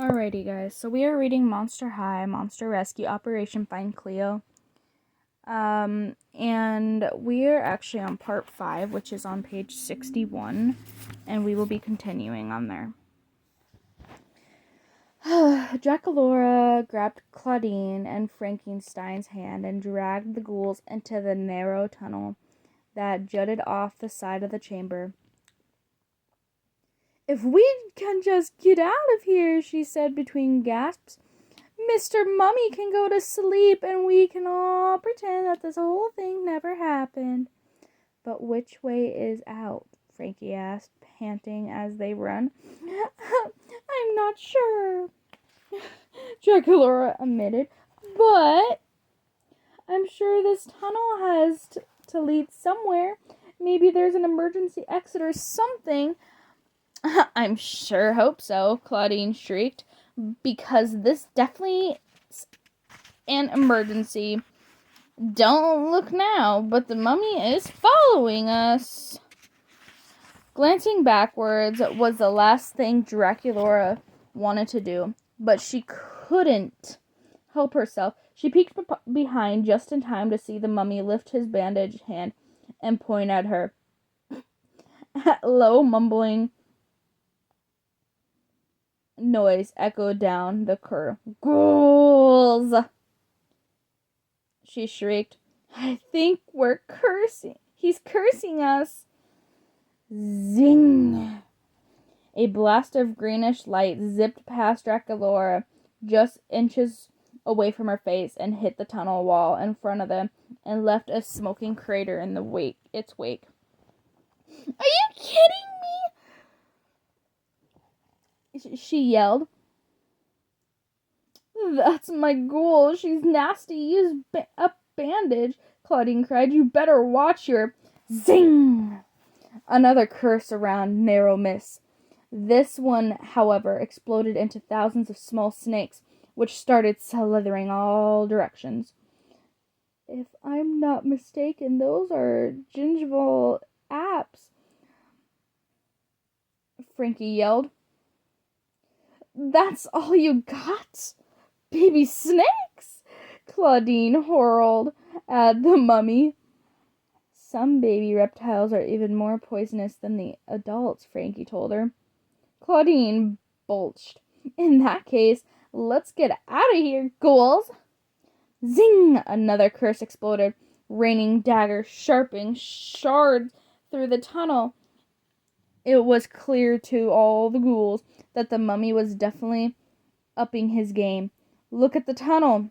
Alrighty, guys. So we are reading Monster High, Monster Rescue, Operation Find Cleo. And we are actually on part 5, which is on page 61, and we will be continuing on there. Draculaura grabbed Claudine and Frankenstein's hand and dragged the ghouls into the narrow tunnel that jutted off the side of the chamber. "If we can just get out of here," she said between gasps, "Mr. Mummy can go to sleep and we can all pretend that this whole thing never happened." "But which way is out?" Frankie asked, panting as they run. "I'm not sure," Draculaura admitted, "but I'm sure this tunnel has to lead somewhere. Maybe there's an emergency exit or something." "I'm sure hope so," Claudine shrieked, "because this definitely is an emergency. Don't look now, but the mummy is following us." Glancing backwards was the last thing Draculaura wanted to do, but she couldn't help herself. She peeked behind just in time to see the mummy lift his bandaged hand and point at her. Low mumbling noise echoed down the corridor. "Ghouls!" she shrieked. "I think we're cursing. He's cursing us." Zing! A blast of greenish light zipped past Draculaura just inches away from her face and hit the tunnel wall in front of them and left a smoking crater in its wake. "Are you kidding me?" she yelled. "That's my ghoul. She's nasty. Use a bandage," Claudine cried. "You better watch your—" Zing! Another curse around narrow miss. This one, however, exploded into thousands of small snakes, which started slithering all directions. "If I'm not mistaken, those are gingival apes," Frankie yelled. "That's all you got? Baby snakes?" Claudine hurled at the mummy. "Some baby reptiles are even more poisonous than the adults," Frankie told her. Claudine bulged. "In that case, let's get out of here, ghouls!" Zing! Another curse exploded, raining daggers, sharpening shards through the tunnel. It was clear to all the ghouls that the mummy was definitely upping his game. "Look at the tunnel.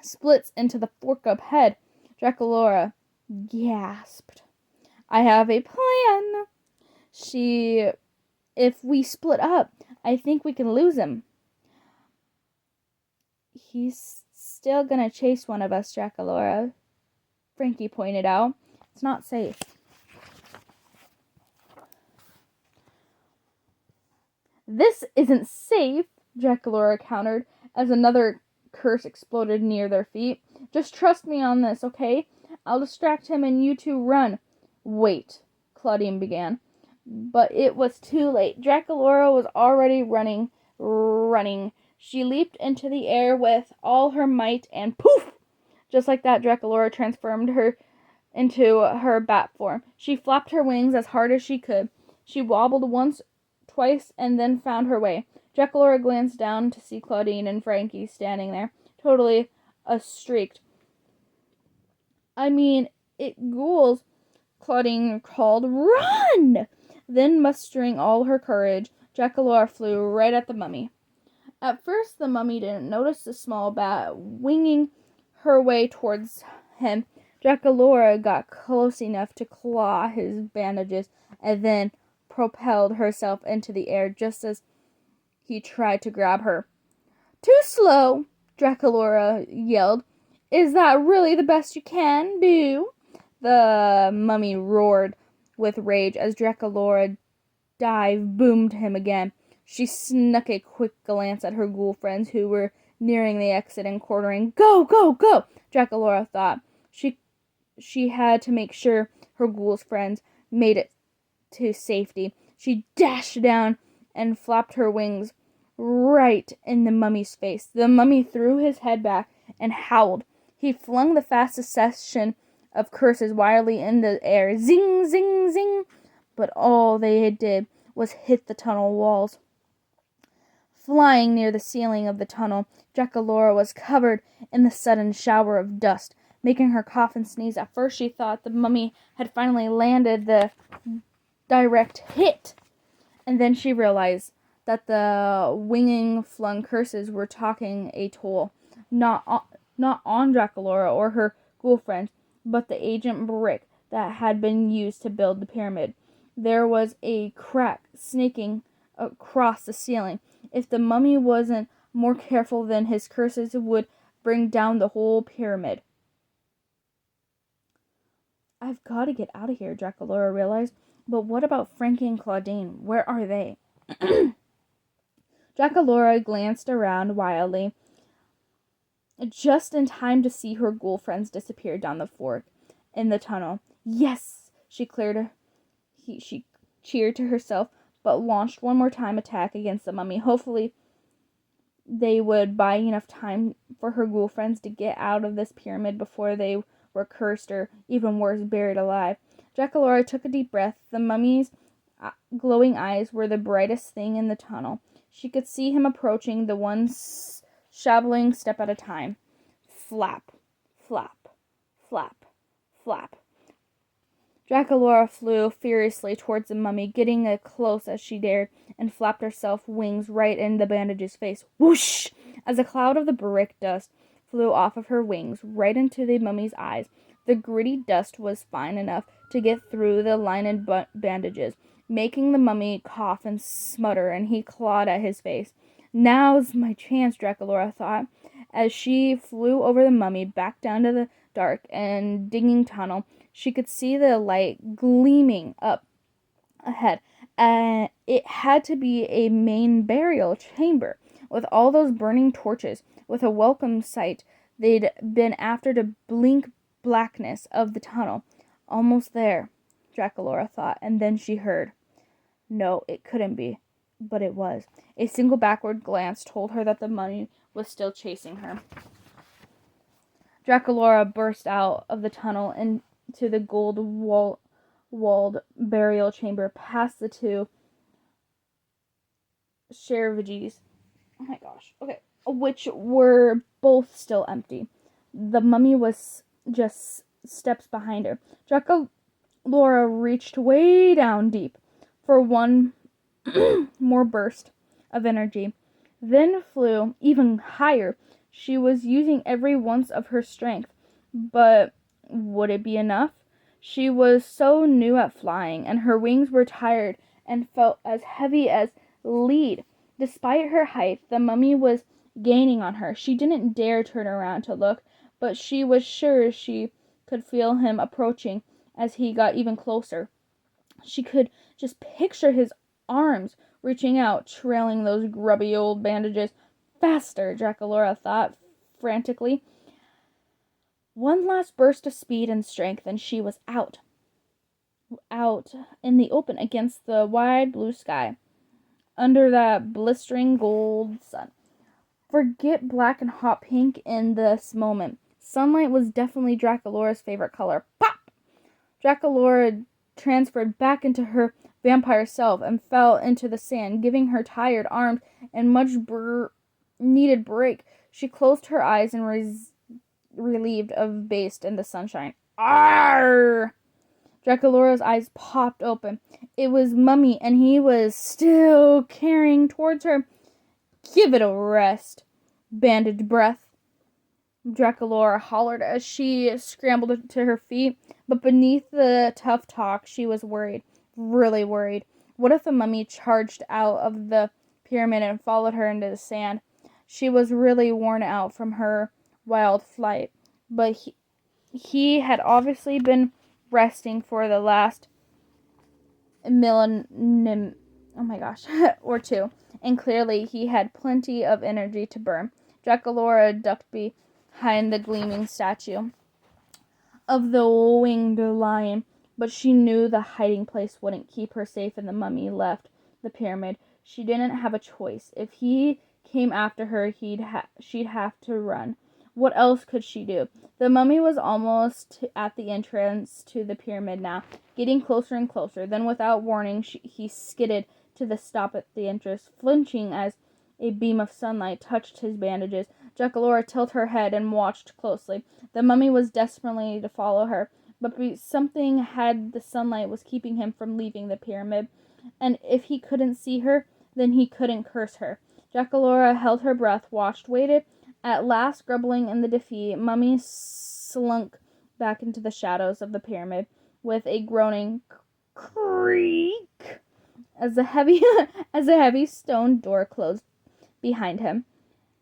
Splits into the fork up head." Draculaura gasped. "I have a plan. If we split up, I think we can lose him." "He's still gonna chase one of us, Draculaura," Frankie pointed out. "It's not safe." "This isn't safe," Draculaura countered as another curse exploded near their feet. "Just trust me on this, okay? I'll distract him and you two run." "Wait," Claudine began. But it was too late. Draculaura was already running. She leaped into the air with all her might and poof! Just like that, Draculaura transformed her into her bat form. She flapped her wings as hard as she could. She wobbled once, twice, and then found her way. Draculaura glanced down to see Claudine and Frankie standing there, totally a-streaked. "I mean, it ghouls," Claudine called. "Run!" Then, mustering all her courage, Draculaura flew right at the mummy. At first, the mummy didn't notice the small bat winging her way towards him. Draculaura got close enough to claw his bandages and then propelled herself into the air just as he tried to grab her. "Too slow," Draculaura yelled. "Is that really the best you can do?" The mummy roared with rage as Draculaura dive boomed him again. She snuck a quick glance at her ghoul friends who were nearing the exit and quartering. "Go, go, go!" Draculaura thought. She had to make sure her ghoul's friends made it to safety. She dashed down and flapped her wings, right in the mummy's face. The mummy threw his head back and howled. He flung the fast succession of curses wildly in the air. Zing, zing, zing. But all they did was hit the tunnel walls. Flying near the ceiling of the tunnel, Draculaura was covered in the sudden shower of dust, making her cough and sneeze. At first she thought the mummy had finally landed the direct hit, and then she realized that the winging flung curses were taking a toll, not on Draculaura or her ghoul friends, but the ancient brick that had been used to build the pyramid. There was a crack snaking across the ceiling. If the mummy wasn't more careful, then his curses would bring down the whole pyramid. I've got to get out of here, Draculaura realized. But what about Frankie and Claudine? Where are they? Draculaura glanced around wildly, just in time to see her ghoul friends disappear down the fork in the tunnel. Yes, she cheered to herself, but launched one more time attack against the mummy. Hopefully they would buy enough time for her ghoul friends to get out of this pyramid before they were cursed or, even worse, buried alive. Draculaura took a deep breath. The mummy's glowing eyes were the brightest thing in the tunnel. She could see him approaching, the one shabbling step at a time. Flap, flap, flap, flap. Draculaura flew furiously towards the mummy, getting as close as she dared, and flapped herself wings right in the bandage's face. Whoosh! As a cloud of the brick dust flew off of her wings, right into the mummy's eyes. The gritty dust was fine enough to get through the lined bandages, making the mummy cough and smutter, and he clawed at his face. Now's my chance, Draculaura thought, as she flew over the mummy back down to the dark and digging tunnel. She could see the light gleaming up ahead, and it had to be a main burial chamber with all those burning torches. With a welcome sight, they'd been after the blink blackness of the tunnel. Almost there, Draculaura thought, and then she heard. No, it couldn't be, but it was. A single backward glance told her that the mummy was still chasing her. Draculaura burst out of the tunnel and to the gold-walled burial chamber, past the two sarcophages. Oh my gosh. Okay. Which were both still empty. The mummy was just steps behind her. Draculaura reached way down deep for one more burst of energy, then flew even higher. She was using every ounce of her strength, but would it be enough? She was so new at flying, and her wings were tired and felt as heavy as lead. Despite her height, the mummy was gaining on her. She didn't dare turn around to look, but she was sure she could feel him approaching as he got even closer. She could just picture his arms reaching out, trailing those grubby old bandages. Faster, Draculaura thought frantically. One last burst of speed and strength, and she was out in the open against the wide blue sky, under that blistering gold sun. Forget black and hot pink in this moment. Sunlight was definitely Draculaura's favorite color. Pop! Draculaura transferred back into her vampire self and fell into the sand, giving her tired arms a much needed break. She closed her eyes and relieved of bathed in the sunshine. Arr! Draculaura's eyes popped open. It was Mummy, and he was still carrying towards her. Give it a rest. Bandaged breath. Draculaura hollered as she scrambled to her feet, but beneath the tough talk, she was worried, really worried. What if the mummy charged out of the pyramid and followed her into the sand? She was really worn out from her wild flight, but he had obviously been resting for the last millennium, or two, and clearly he had plenty of energy to burn. Draculaura ducked behind the gleaming statue of the winged lion, but she knew the hiding place wouldn't keep her safe, and the mummy left the pyramid. She didn't have a choice. If he came after her, she'd have to run. What else could she do? The mummy was almost at the entrance to the pyramid now, getting closer and closer. Then, without warning, he skidded to the stop at the entrance, flinching as a beam of sunlight touched his bandages. Draculaura tilted her head and watched closely. The mummy was desperately to follow her, but something had the sunlight was keeping him from leaving the pyramid. And if he couldn't see her, then he couldn't curse her. Draculaura held her breath, watched, waited. At last, grumbling in the defeat, Mummy slunk back into the shadows of the pyramid with a groaning creak as a heavy stone door closed behind him.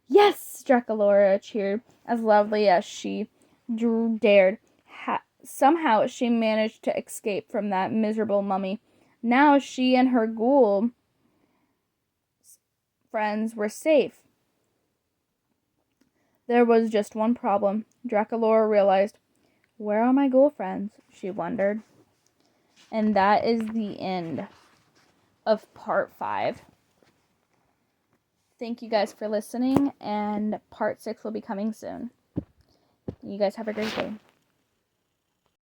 Yes! Draculaura cheered as loudly as she dared. Somehow she managed to escape from that miserable mummy. Now she and her ghoul friends were safe. There was just one problem. Draculaura realized. Where are my ghoul friends? She wondered. And that is the end of part 5. Thank you guys for listening, and part 6 will be coming soon. You guys have a great day.